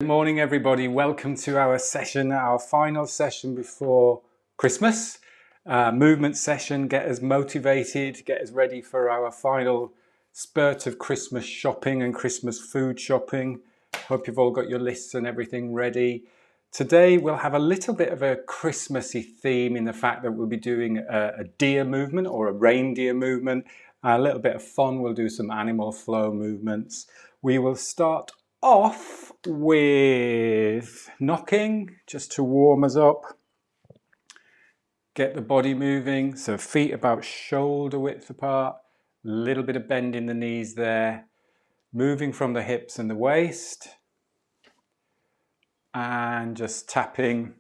Good morning, everybody. Welcome to our session, our final session before Christmas. Movement session, get us motivated, get us ready for our final spurt of Christmas shopping and Christmas food shopping. Hope you've all got your lists and everything ready. Today we'll have a little bit of a Christmassy theme in the fact that we'll be doing a deer movement or a reindeer movement. A little bit of fun, we'll do some animal flow movements. We will start off with knocking just to warm us up, get the body moving. So feet about shoulder width apart, a little bit of bend in the knees there, moving from the hips and the waist, and just tapping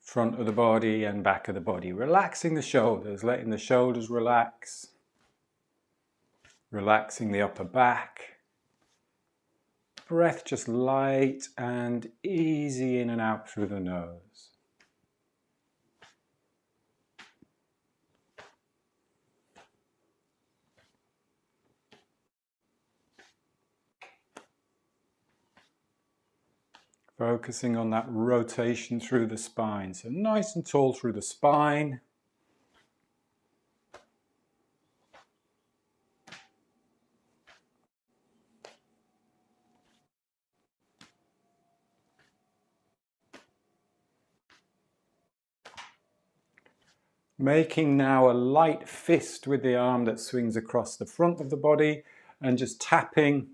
front of the body and back of the body, relaxing the shoulders, letting the shoulders relax. Relaxing the upper back. Breath just light and easy in and out through the nose. Focusing on that rotation through the spine. So nice and tall through the spine. Making now a light fist with the arm that swings across the front of the body and just tapping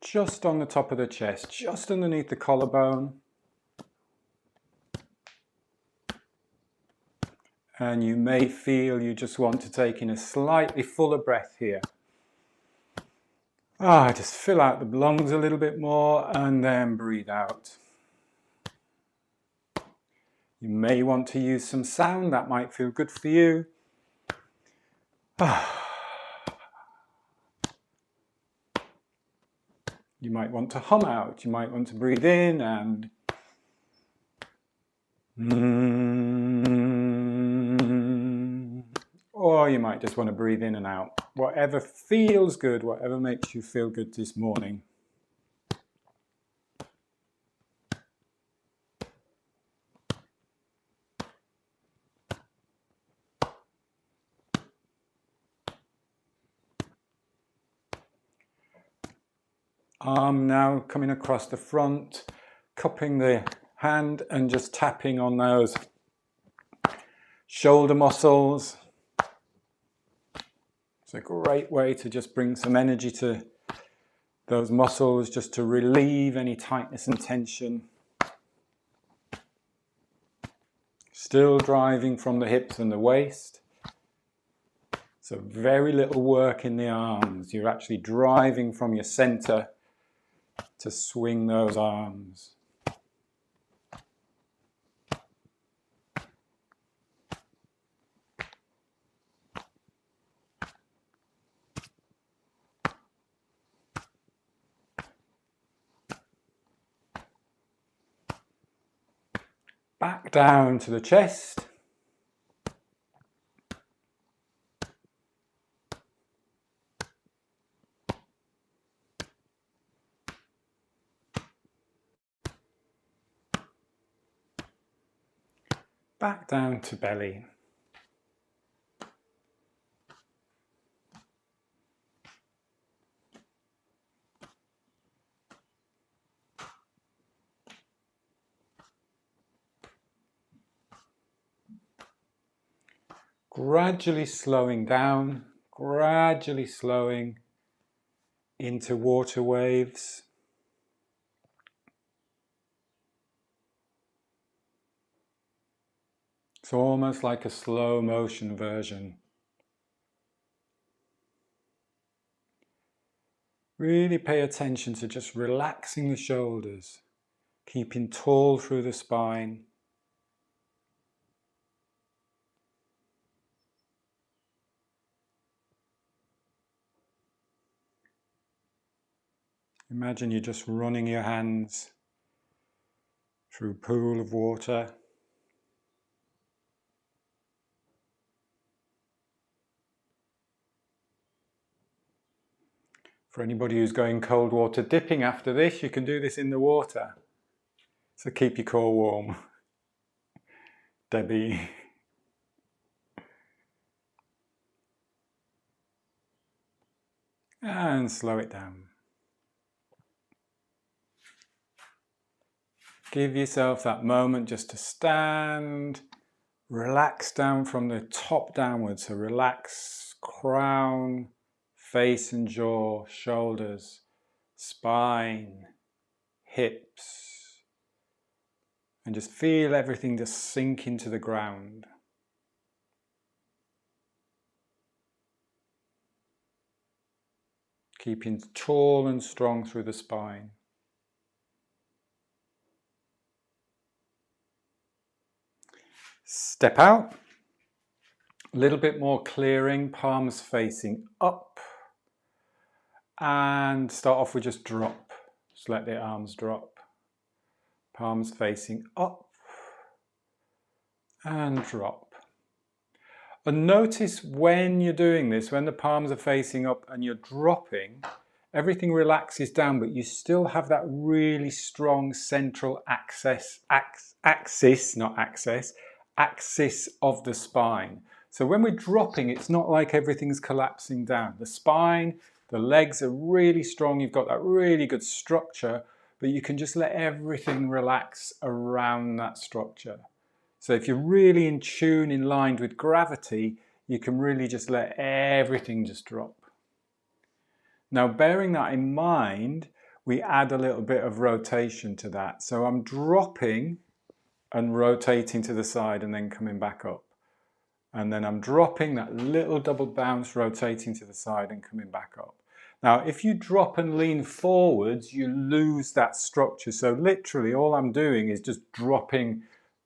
just on the top of the chest, just underneath the collarbone. And you may feel you just want to take in a slightly fuller breath here. Just fill out the lungs a little bit more and then breathe out. You may want to use some sound, that might feel good for you. You might want to hum out, you might want to breathe in and or you might just want to breathe in and out. Whatever feels good, whatever makes you feel good this morning. Arm now coming across the front, cupping the hand and just tapping on those shoulder muscles. It's a great way to just bring some energy to those muscles, just to relieve any tightness and tension. Still driving from the hips and the waist. So very little work in the arms. You're actually driving from your center to swing those arms. Back down to the chest. Back down to belly. Gradually slowing down, gradually slowing into water waves. It's almost like a slow motion version. Really pay attention to just relaxing the shoulders, keeping tall through the spine. Imagine you're just running your hands through a pool of water. For anybody who's going cold water dipping after this, you can do this in the water. So keep your core warm. Debbie. And slow it down. Give yourself that moment just to stand, relax down from the top downwards. So relax crown, face and jaw, shoulders, spine, hips. And just feel everything just sink into the ground. Keeping tall and strong through the spine. Step out. A little bit more clearing, palms facing up. And start off with just drop. Just let the arms drop. Palms facing up. And drop. And notice when you're doing this, when the palms are facing up and you're dropping, everything relaxes down, but you still have that really strong central axis of the spine. So when we're dropping, it's not like everything's collapsing down. The spine, the legs are really strong. You've got that really good structure, but you can just let everything relax around that structure. So if you're really in tune, in line with gravity, you can really just let everything just drop. Now, bearing that in mind, we add a little bit of rotation to that. So I'm dropping and rotating to the side and then coming back up. And then I'm dropping that little double bounce, rotating to the side and coming back up. Now, if you drop and lean forwards, you lose that structure. So literally all I'm doing is just dropping.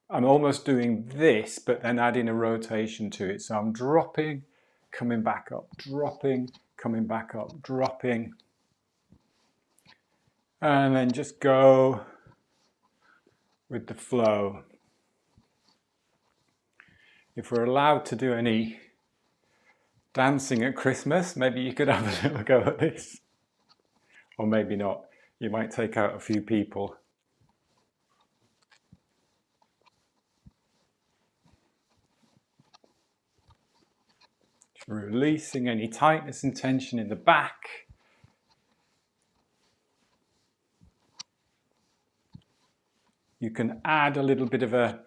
I'm almost doing this, but then adding a rotation to it. So I'm dropping, coming back up, dropping, coming back up, dropping. And then just go with the flow. If we're allowed to do any dancing at Christmas, maybe you could have a little go at this. Or maybe not. You might take out a few people. Releasing any tightness and tension in the back. You can add a little bit of a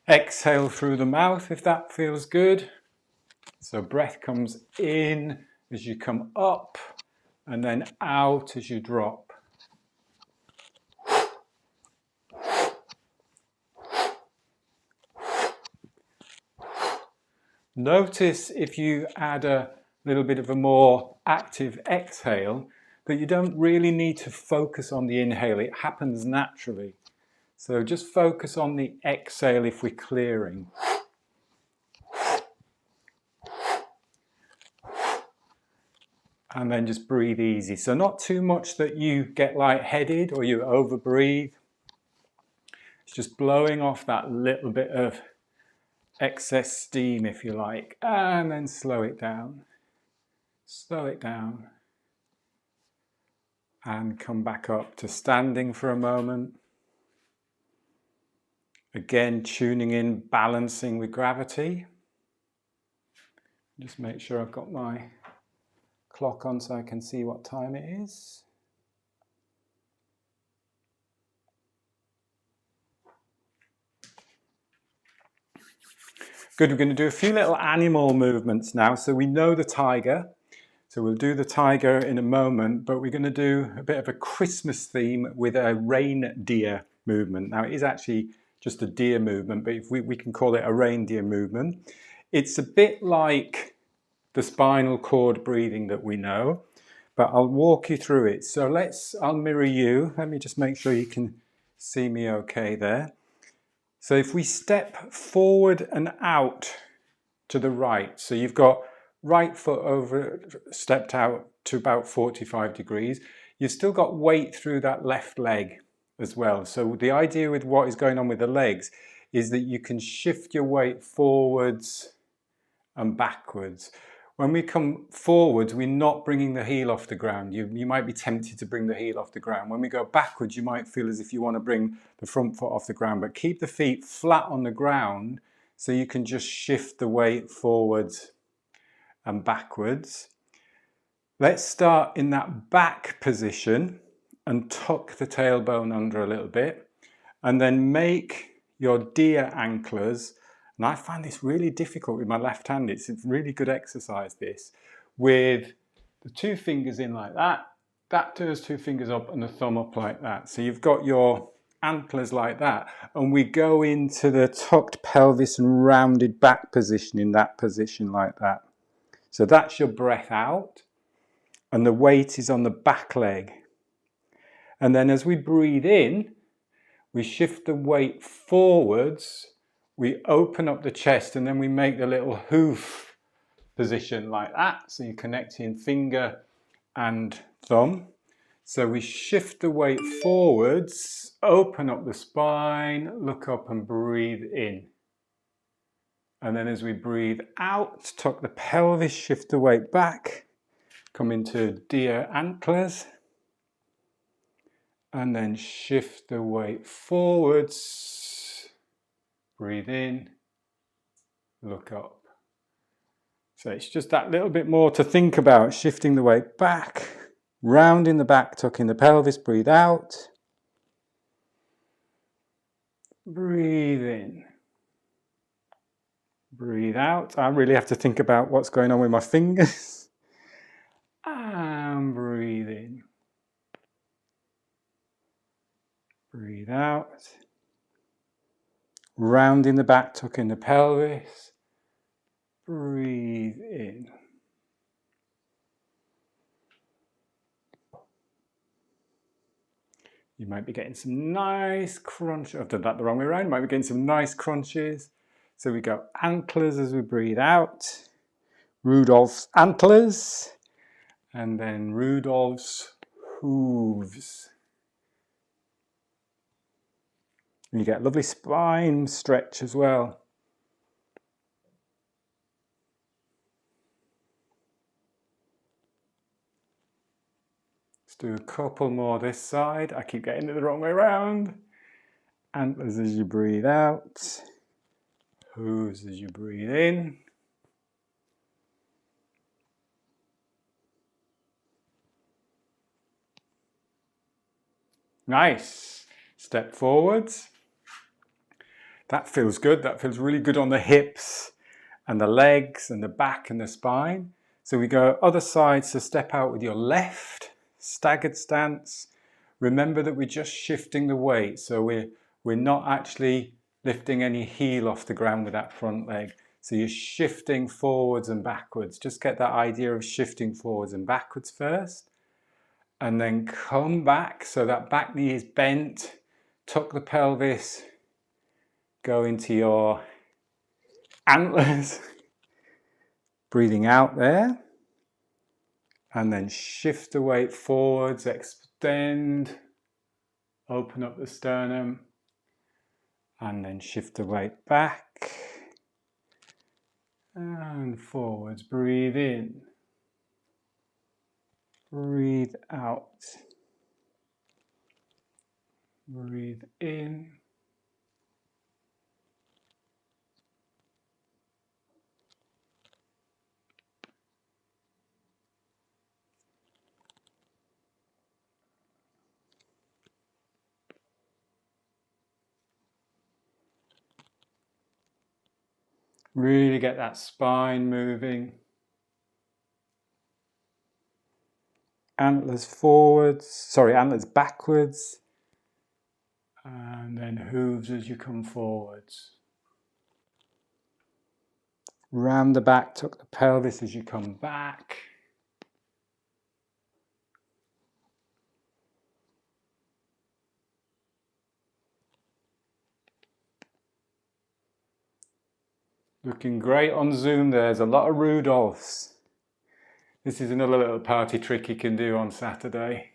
exhale through the mouth if that feels good. So breath comes in as you come up and then out as you drop. Notice if you add a little bit of a more active exhale that you don't really need to focus on the inhale. It happens naturally. So just focus on the exhale if we're clearing. And then just breathe easy. So not too much that you get lightheaded or you overbreathe. It's just blowing off that little bit of excess steam, if you like, and then slow it down. Slow it down. And come back up to standing for a moment. Again, tuning in, balancing with gravity. Just make sure I've got my clock on so I can see what time it is. Good, we're going to do a few little animal movements now. So we know the tiger. So we'll do the tiger in a moment, but we're going to do a bit of a Christmas theme with a reindeer movement. Now it is actually just a deer movement, but if we can call it a reindeer movement. It's a bit like the spinal cord breathing that we know, but I'll walk you through it. So I'll mirror you. Let me just make sure you can see me okay there. So if we step forward and out to the right, so you've got right foot over, stepped out to about 45 degrees. You've still got weight through that left leg as well. So the idea with what is going on with the legs is that you can shift your weight forwards and backwards. When we come forwards, we're not bringing the heel off the ground. You might be tempted to bring the heel off the ground. When we go backwards, you might feel as if you want to bring the front foot off the ground, but keep the feet flat on the ground so you can just shift the weight forwards and backwards. Let's start in that back position and tuck the tailbone under a little bit, and then make your deer anklers. And I find this really difficult with my left hand. It's a really good exercise, this, with the two fingers in like that, those two fingers up and the thumb up like that. So you've got your antlers like that, and we go into the tucked pelvis and rounded back position in that position like that. So that's your breath out, and the weight is on the back leg. And then as we breathe in, we shift the weight forwards, we open up the chest, and then we make the little hoof position like that. So you're connecting finger and thumb. So we shift the weight forwards, open up the spine, look up and breathe in. And then as we breathe out, tuck the pelvis, shift the weight back, come into deer antlers. And then shift the weight forwards, breathe in, look up. So it's just that little bit more to think about, shifting the weight back, rounding the back, tucking the pelvis, breathe out, breathe in, breathe out. I really have to think about what's going on with my fingers. And breathe in. Breathe out. Rounding the back, tucking the pelvis. Breathe in. You might be getting some nice crunch. I've done that the wrong way around. You might be getting some nice crunches. So we go antlers as we breathe out. Rudolph's antlers. And then Rudolph's hooves. And you get a lovely spine stretch as well. Let's do a couple more this side. I keep getting it the wrong way around. Antlers as you breathe out. Hooves as you breathe in. Nice. Step forwards. That feels good. That feels really good on the hips and the legs and the back and the spine. So we go other side, so step out with your left, staggered stance. Remember that we're just shifting the weight, so we're not actually lifting any heel off the ground with that front leg. So you're shifting forwards and backwards. Just get that idea of shifting forwards and backwards first. And then come back, so that back knee is bent, tuck the pelvis, go into your antlers, breathing out there, and then shift the weight forwards, extend, open up the sternum, and then shift the weight back, and forwards, breathe in, breathe out, breathe in, really get that spine moving. Antlers forwards, antlers backwards, and then hooves as you come forwards. Round the back, tuck the pelvis as you come back. Looking great on Zoom. There's a lot of Rudolphs. This is another little party trick you can do on Saturday.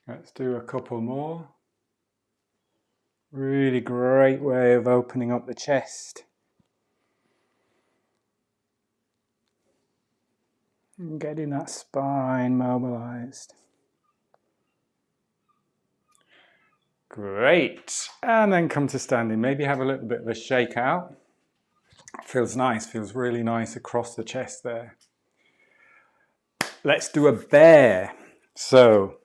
Let's do a couple more. Really great way of opening up the chest. And getting that spine mobilized. Great. And then come to standing. Maybe have a little bit of a shake out. Feels nice, feels really nice across the chest there. Let's do a bear. So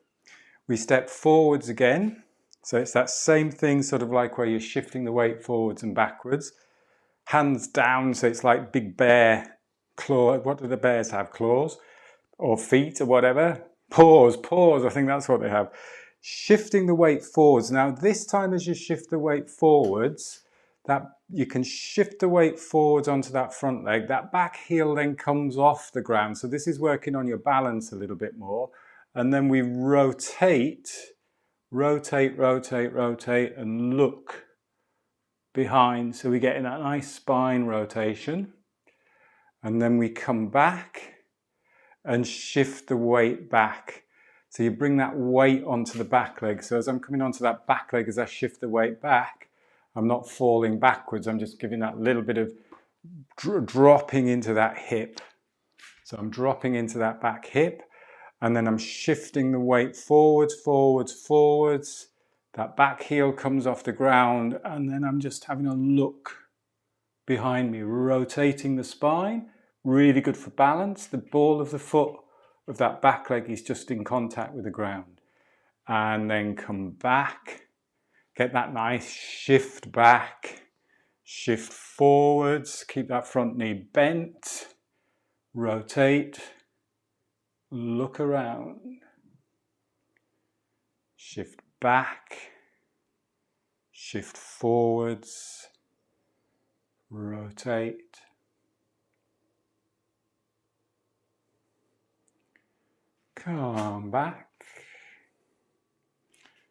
we step forwards again. So it's that same thing, sort of like where you're shifting the weight forwards and backwards. Hands down, so it's like big bear claw. What do the bears have? Claws or feet or whatever? Paws, I think that's what they have. Shifting the weight forwards. Now this time as you shift the weight forwards, that you can shift the weight forwards onto that front leg. That back heel then comes off the ground. So this is working on your balance a little bit more. And then we rotate, and look behind. So we get in that nice spine rotation. And then we come back and shift the weight back. So you bring that weight onto the back leg. So as I'm coming onto that back leg, as I shift the weight back, I'm not falling backwards. I'm just giving that little bit of dropping into that hip. So I'm dropping into that back hip, and then I'm shifting the weight forwards. That back heel comes off the ground, and then I'm just having a look behind me, rotating the spine. Really good for balance. The ball of the foot of that back leg is just in contact with the ground. And then come back. Get that nice shift back, shift forwards, keep that front knee bent, rotate, look around, shift back, shift forwards, rotate. Come back.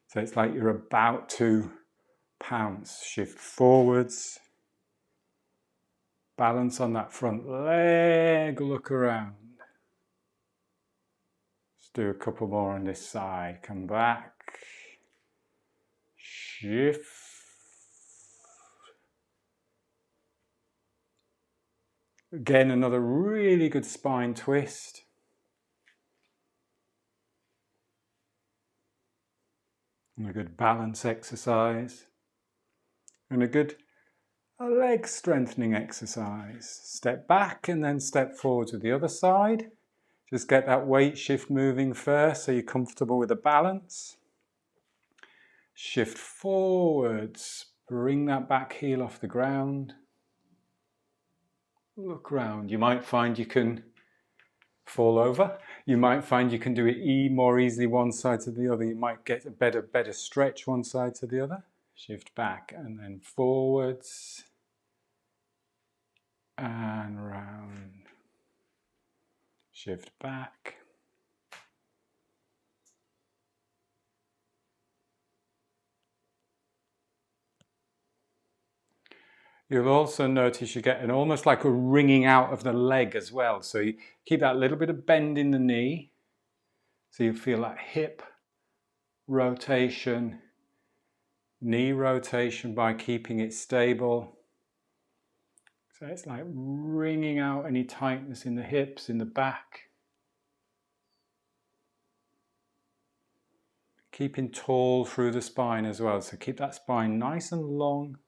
So it's like you're about to pounce. Shift forwards. Balance on that front leg. Look around. Let's do a couple more on this side. Come back. Shift. Again, another really good spine twist. And a good balance exercise. And a good leg strengthening exercise. Step back and then step forward to the other side. Just get that weight shift moving first so you're comfortable with the balance. Shift forwards. Bring that back heel off the ground. Look round. You might find you can fall over. You might find you can do it more easily one side to the other. You might get a better stretch one side to the other. Shift back and then forwards and round. Shift back. You'll also notice you get almost like a wringing out of the leg as well. So you keep that little bit of bend in the knee. So you feel that hip rotation, knee rotation by keeping it stable. So it's like wringing out any tightness in the hips, in the back. Keeping tall through the spine as well. So keep that spine nice and long.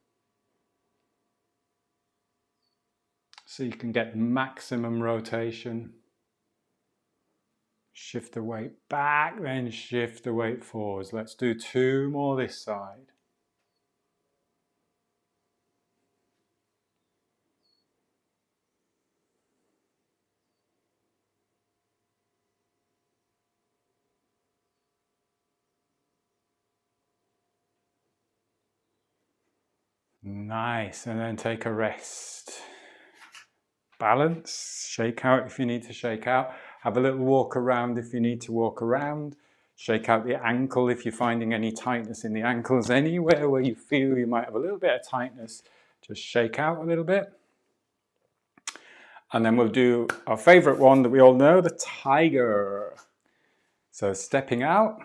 So you can get maximum rotation. Shift the weight back, then shift the weight forwards. Let's do 2 more this side. Nice, and then take a rest. Balance, shake out if you need to shake out. Have a little walk around if you need to walk around. Shake out the ankle if you're finding any tightness in the ankles. Anywhere where you feel you might have a little bit of tightness, just shake out a little bit. And then we'll do our favorite one that we all know, the tiger. So stepping out,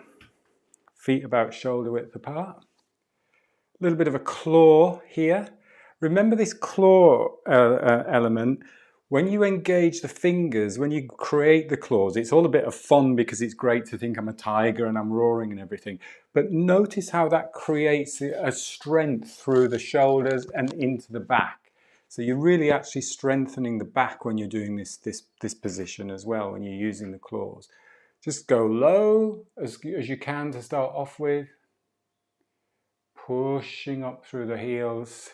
feet about shoulder width apart. A little bit of a claw here. Remember this claw element. When you engage the fingers, when you create the claws, it's all a bit of fun because it's great to think I'm a tiger and I'm roaring and everything. But notice how that creates a strength through the shoulders and into the back. So you're really actually strengthening the back when you're doing this position as well, when you're using the claws. Just go low as you can to start off with. Pushing up through the heels.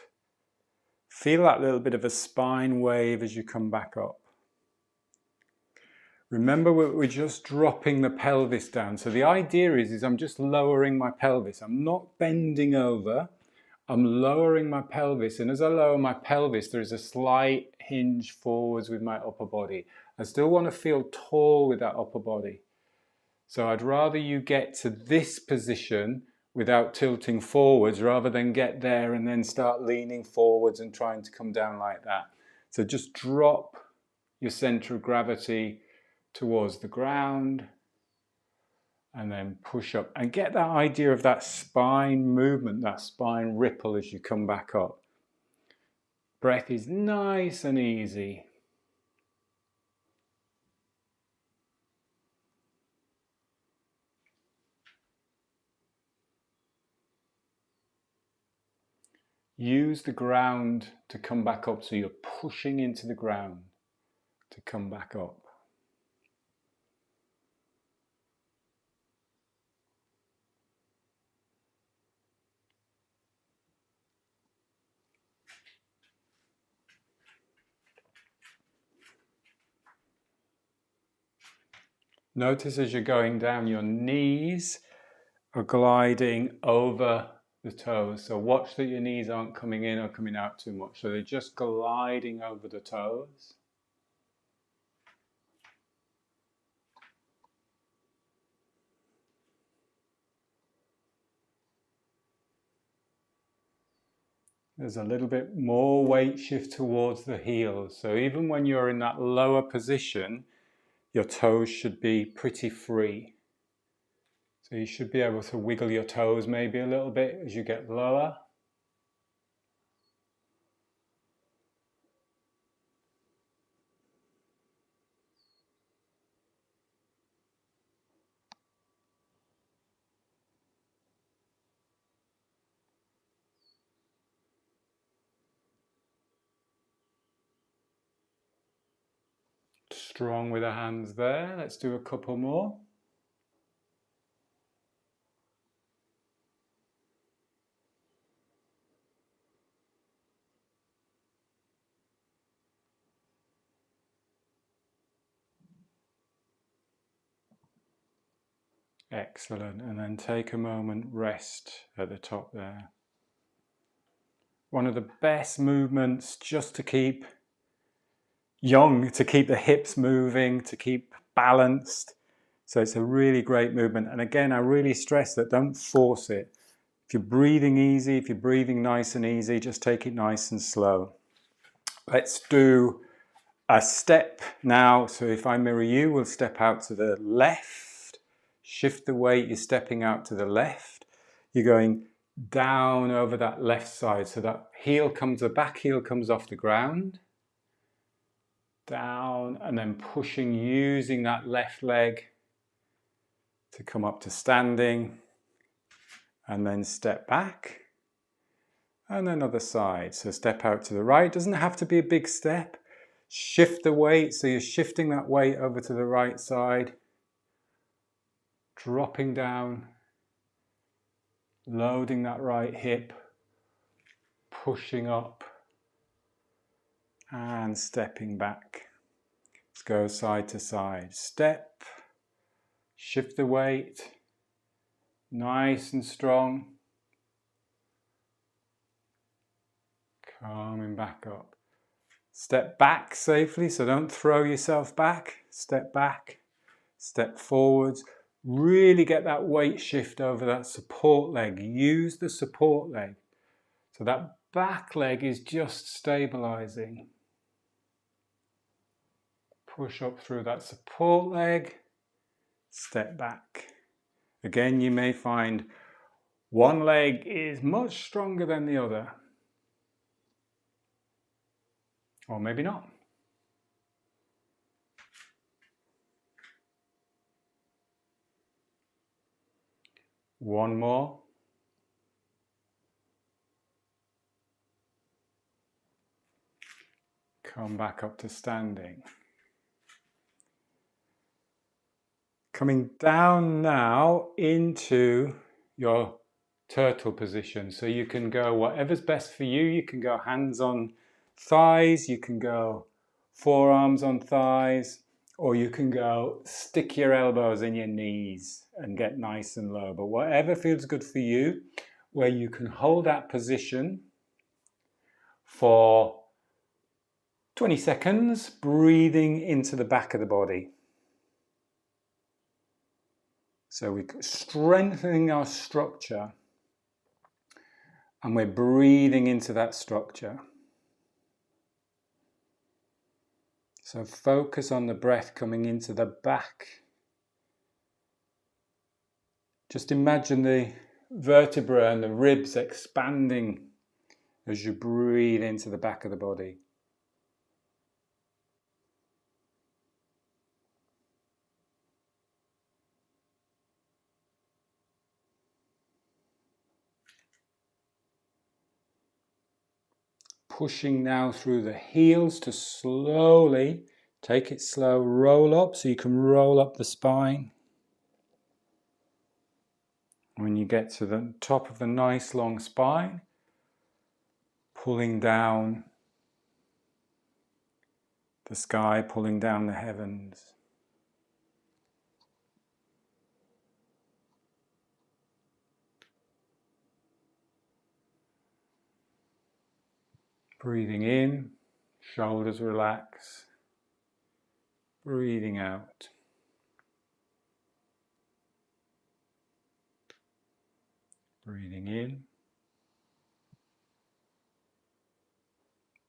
Feel that little bit of a spine wave as you come back up. Remember, we're just dropping the pelvis down. So the idea is I'm just lowering my pelvis. I'm not bending over. I'm lowering my pelvis. And as I lower my pelvis, there is a slight hinge forwards with my upper body. I still want to feel tall with that upper body. So I'd rather you get to this position without tilting forwards rather than get there and then start leaning forwards and trying to come down like that. So just drop your center of gravity towards the ground and then push up and get that idea of that spine movement, that spine ripple as you come back up. Breath is nice and easy. Use the ground to come back up, so you're pushing into the ground to come back up. Notice as you're going down, your knees are gliding over the toes. So watch that your knees aren't coming in or coming out too much. So they're just gliding over the toes. There's a little bit more weight shift towards the heels. So even when you're in that lower position, your toes should be pretty free. So you should be able to wiggle your toes maybe a little bit as you get lower. Strong with the hands there. Let's do a couple more. Excellent. And then take a moment, rest at the top there. One of the best movements just to keep young, to keep the hips moving, to keep balanced. So it's a really great movement. And again, I really stress that don't force it. If you're breathing easy, if you're breathing nice and easy, just take it nice and slow. Let's do a step now. So if I mirror you, we'll step out to the left. Shift the weight, you're stepping out to the left. You're going down over that left side. So that heel comes, the back heel comes off the ground. Down and then pushing, using that left leg to come up to standing. And then step back. And then other side. So step out to the right. Doesn't have to be a big step. Shift the weight. So you're shifting that weight over to the right side. Dropping down. Loading that right hip. Pushing up. And stepping back. Let's go side to side. Step. Shift the weight. Nice and strong. Coming back up. Step back safely, so don't throw yourself back. Step back, step forwards. Really get that weight shift over that support leg. Use the support leg. So that back leg is just stabilizing. Push up through that support leg. Step back. Again, you may find one leg is much stronger than the other. Or maybe not. One more. Come back up to standing. Coming down now into your turtle position. So you can go whatever's best for you. You can go hands on thighs, you can go forearms on thighs, or you can go stick your elbows in your knees and get nice and low. But whatever feels good for you, where you can hold that position for 20 seconds, breathing into the back of the body. So we're strengthening our structure and we're breathing into that structure. So focus on the breath coming into the back. Just imagine the vertebra and the ribs expanding as you breathe into the back of the body. Pushing now through the heels to slowly, take it slow, roll up so you can roll up the spine. When you get to the top of the nice long spine, pulling down the sky, pulling down the heavens. Breathing in, shoulders relax. Breathing out. Breathing in.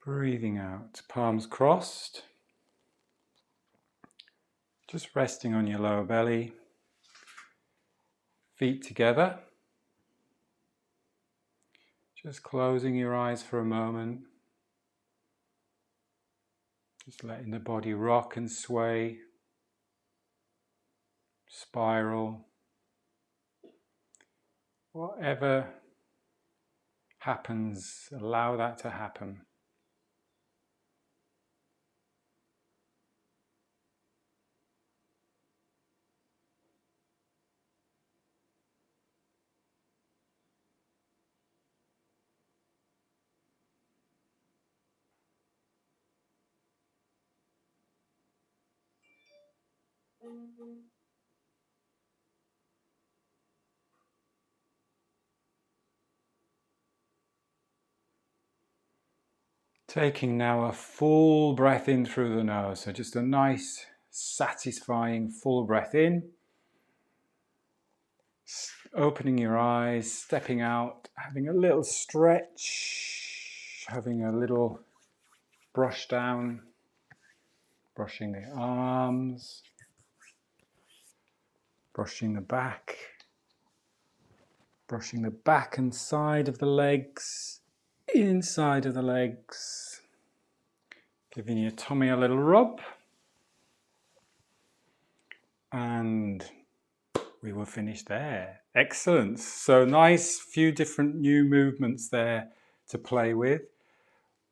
Breathing out. Palms crossed. Just resting on your lower belly. Feet together. Just closing your eyes for a moment. Just letting the body rock and sway, spiral. Whatever happens, allow that to happen. Taking now a full breath in through the nose. So just a nice, satisfying full breath in. Opening your eyes, stepping out, having a little stretch, having a little brush down, brushing the arms, brushing the back and side of the legs, inside of the legs, giving your tummy a little rub, and we will finish there. Excellent. So nice few different new movements there to play with.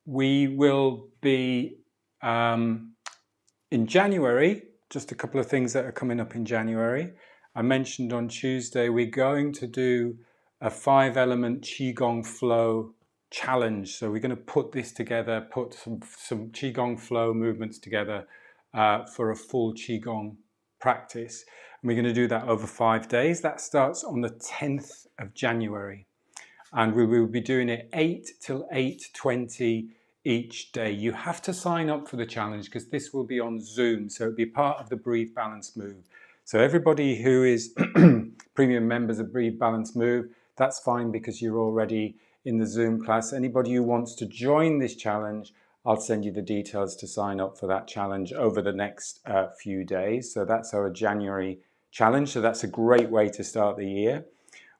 We will be in January, just a couple of things that are coming up in January. I mentioned on Tuesday we're going to do a 5-element qigong flow challenge. So we're going to put this together, put some qigong flow movements together for a full qigong practice. And we're going to do that over 5 days. That starts on the 10th of January. And we will be doing it 8 till 8:20 each day. You have to sign up for the challenge because this will be on Zoom. So it'll be part of the Breathe Balance Move. So everybody who is premium members of Breathe Balance Move, that's fine because you're already in the Zoom class. Anybody who wants to join this challenge, I'll send you the details to sign up for that challenge over the next few days. So that's our January challenge. So that's a great way to start the year.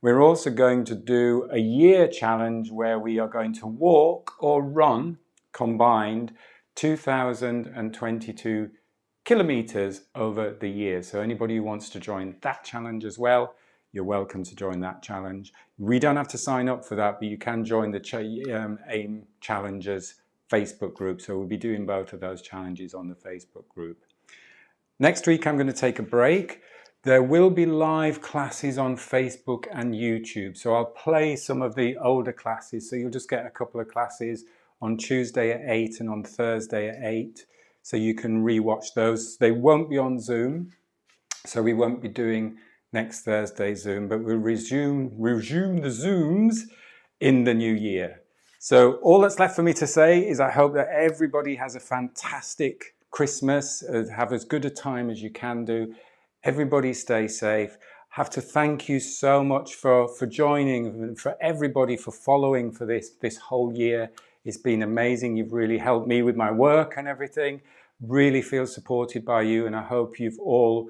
We're also going to do a year challenge where we are going to walk or run combined 2,022 kilometers over the year. So anybody who wants to join that challenge as well, you're welcome to join that challenge. We don't have to sign up for that, but you can join the AIM Challengers Facebook group. So we'll be doing both of those challenges on the Facebook group. Next week, I'm going to take a break. There will be live classes on Facebook and YouTube. So I'll play some of the older classes. So you'll just get a couple of classes on Tuesday at 8 and on Thursday at 8. So you can rewatch those. They won't be on Zoom. So we won't be doing next Thursday's Zoom, but we'll resume the Zooms in the new year. So all that's left for me to say is I hope that everybody has a fantastic Christmas, have as good a time as you can do. Everybody stay safe. Have to thank you so much for joining, and for everybody for following for this whole year. It's been amazing. You've really helped me with my work and everything. Really feel supported by you, and I hope you've all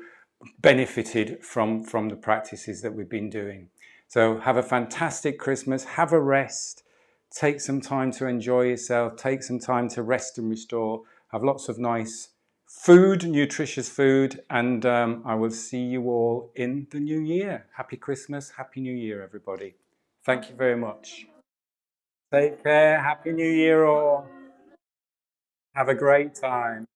benefited from the practices that we've been doing. So have a fantastic Christmas, have a rest, take some time to enjoy yourself, take some time to rest and restore, have lots of nice food, nutritious food, and I will see you all in the new year. Happy Christmas, Happy New Year, everybody. Thank you very much. Take care, Happy New Year all. Have a great time.